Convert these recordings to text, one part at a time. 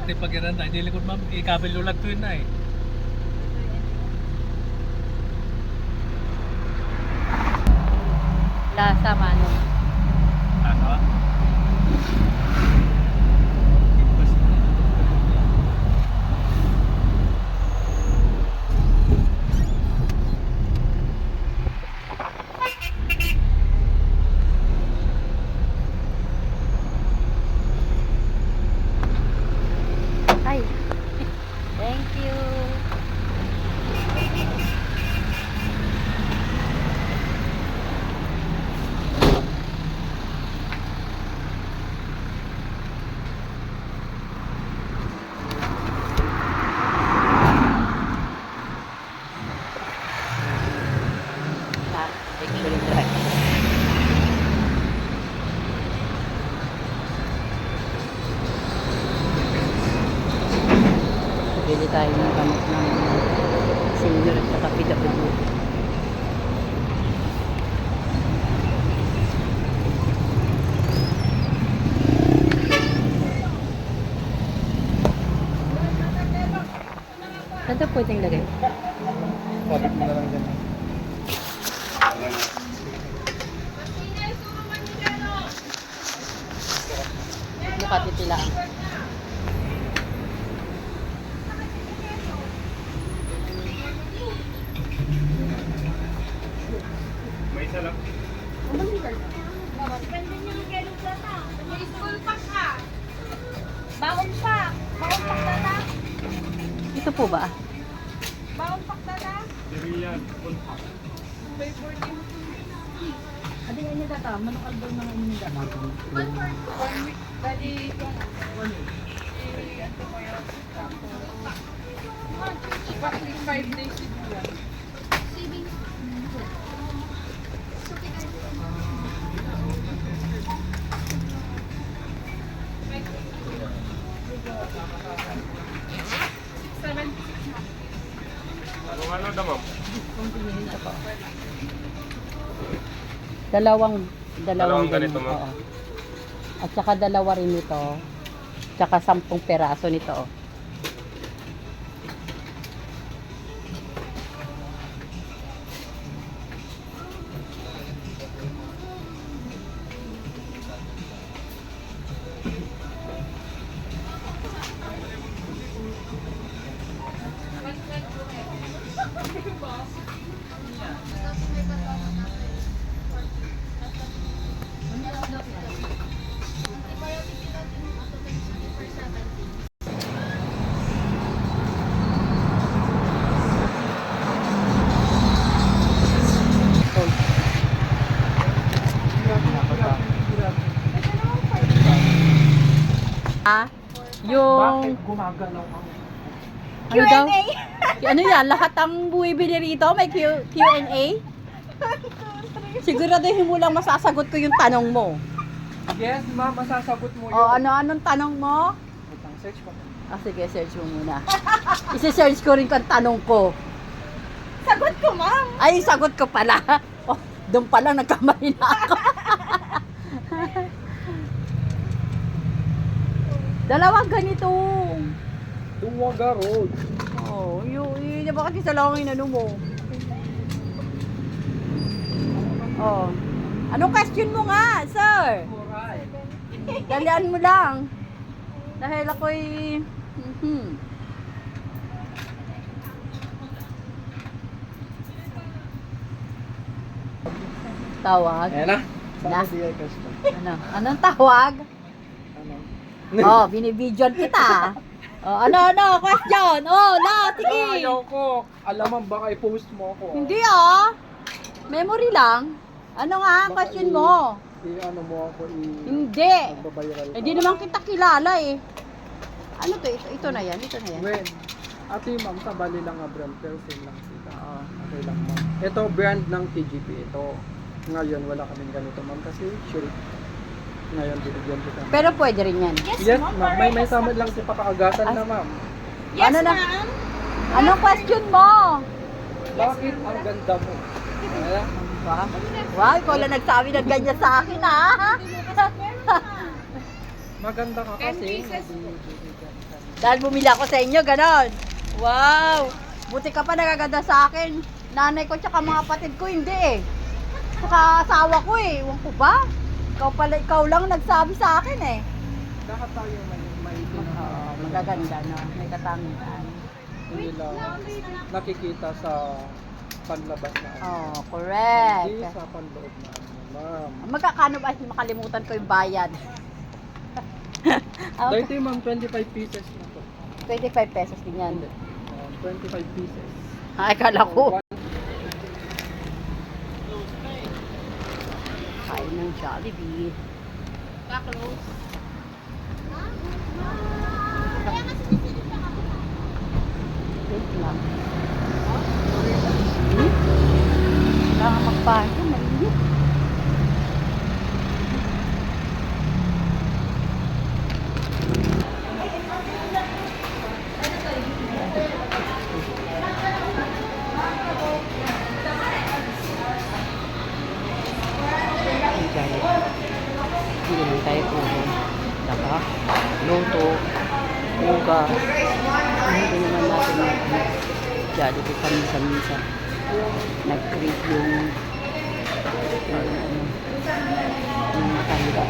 Di pag yan na, hindi likod ma'am, ikabel lulag to yun na eh. Lasa mano. Ano? Ay. Thank you. Actually, drive. Bili tayo ng gamot ng senior at saka PWD. Saan ito pwedeng lagay? Sabit mo na lang dyan. Mukha titilaan. May isa lang. May school pack ha. Baon pack. Baon pack na na. Ito po ba? Baon pack na na. Diriyan. May 14. Adi nga niya data, manong album na nga niya data. 1 week. Dali kung 1 week. Ano ko yun? Practice 5 days siguro. Ano daw ma'am? Dalawang ganito, ganun, ma'am? oo. At saka dalawa rin ito. Tsaka 10 peraso nito. Oh. Yung gumagalaw ako? ano daw? Ano yan? Lahat ang buwibili rito may Q&A? Siguraduhin mo lang masasagot ko yung tanong mo. Yes ma'am, masasagot mo O anong tanong mo? Search ko. Sige, search mo muna. Isi-search ko rin kung tanong ko. Sagot ko, ma'am. Ay, sagot ko pala. Oh, doon pala nagkamali na ako. Dalawang ganito. Duwaga Road. Oh, yun bakit isa lang ang inano mo? Oh. Anong question mo nga, sir? Dalian mo lang. Dahil ako'y... Tawag? Ayan na. Na? Sana question. Ano? Anong tawag? Ano? Oh, binibidyon kita. Oh, ano? Question? Oh, sige. Ayaw ko. Alam mo, baka i-post mo ako. Hindi memory lang. Ano nga ang Baka question mo? I-ano mo ako, Hindi. magbabiral ka. Hindi naman kita kilala eh. Ano to? Ito na yan. When? Ate ma'am, sa bali lang nga brand, pero same lang sila. Oo. Okay lang ma'am. Ito brand ng TGP ito. Ngayon wala kaming ganito ma'am kasi sure. Ngayon binigyan kita. Pero pwede rin yan. Yes ma'am, may samad lang si papakagasan na ma'am. Yes, Ano na? ma'am. Anong question mo? Bakit ang ganda mo? Wala. Wow, ikaw lang nagsabi ng ganyan sa akin Maganda ka 10 kasi. pieces. Hindi bibigyan ka. Dahil bumili ako sa inyo, ganon. Wow! Buti ka pa nagaganda sa akin. Nanay ko tsaka mga kapatid ko, hindi eh. Saka asawa ko eh. Ewan ko ba? Ikaw lang nagsabi sa akin eh. Lahat tayo may Magaganda na. May katangian. hindi lang nakikita sa panlabas na ano. Oh, correct. Hindi sa panloob na ano, ma'am. Magkakano ba? Makalimutan ko yung bayad. Okay. Dito ma'am, 25 pieces na po. 25 pesos din yan. 25 pieces. Ay, kala ko. Kain ng Jollibee. Ka-close. Wait lang. Kailangan magpahinga, mainit. Hindi lang tayo puro. Saka, luto, bugas. Hindi naman natin Jollibee paminsan-minsan. Nag-create yung matanda.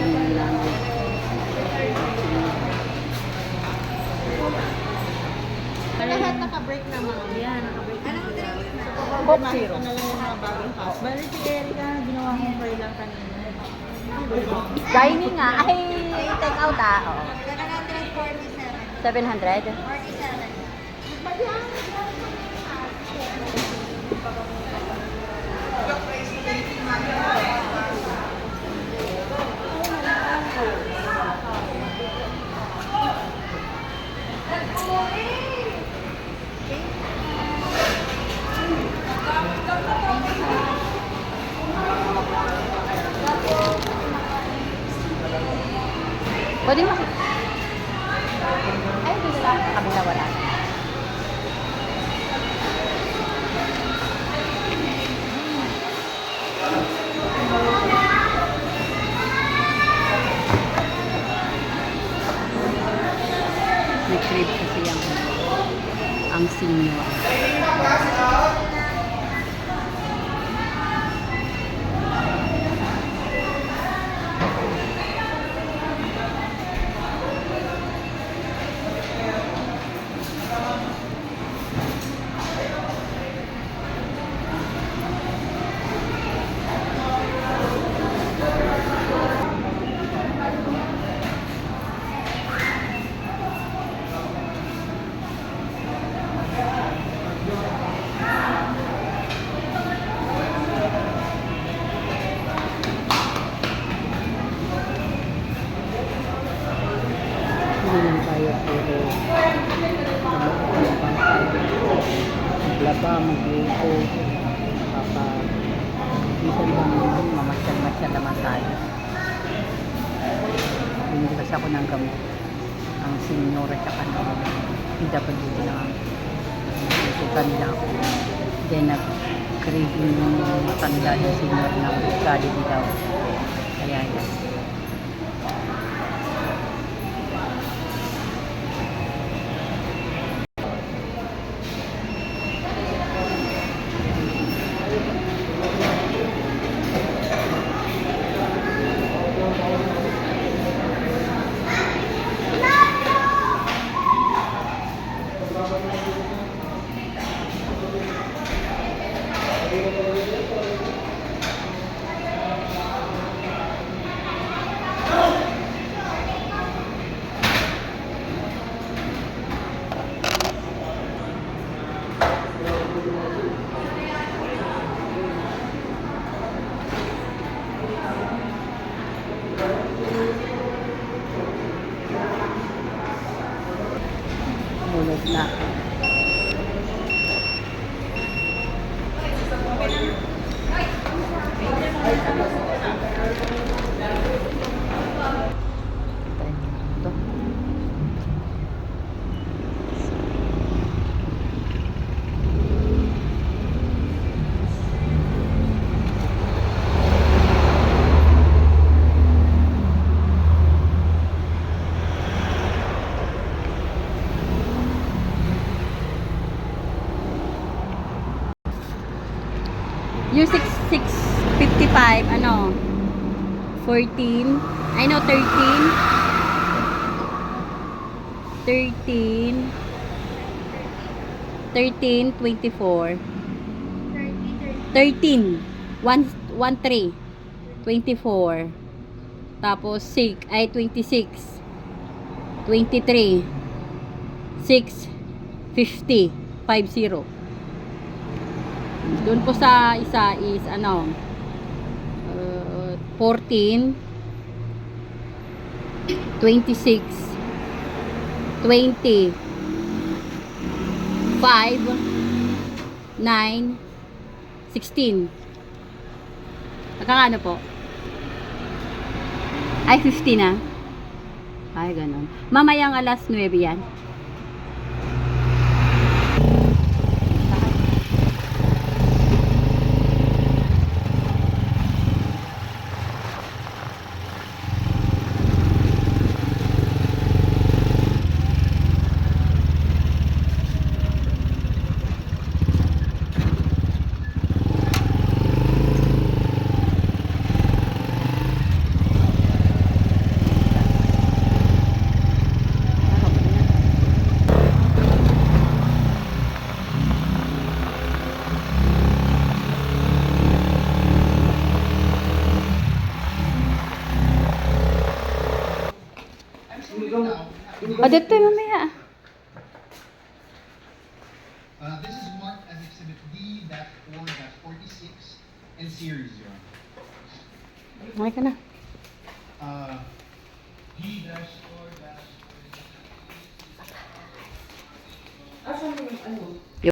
Yung nanay. Lahat naka-break na mga. Yan, naka-break na sila. Coke Zero. Na lang yung mga bagong house. Bali si Erika, ginawa kong fry lang kanina. Dining nga. Ay, take out ah. Oo. 747. 700? 47. Pwede mo. Ay, dito lang. Kabila wala. May crib kasi ang senior. Hindi lang tayo puro maglaba, magluto, minsan lang naman mamasyal-masyal naman tayo. Hindi kasi ako ng gamot. Ang senior at saka ng PWD na nasusukan nila ako. Then nag-craving yung matanda yung senior ng Jollibee daw. Kaya yan. Mulog na. Yung 655, ano? 14. I know, 13. 13. 13, 24. 13. 1, 3. 24. Tapos 6, ay 26. 23. 6, 50. 50. Doon po sa isa is ano, 14, 26, 20, 5, 9, 16. Nakakano po? Ay, 50 na. Ay, ganun. Mamayang alas 9 yan. O, dito mamaya. This is marked as Exhibit D-4-46 in series, Your Honor. Okay ka na. D-4-46.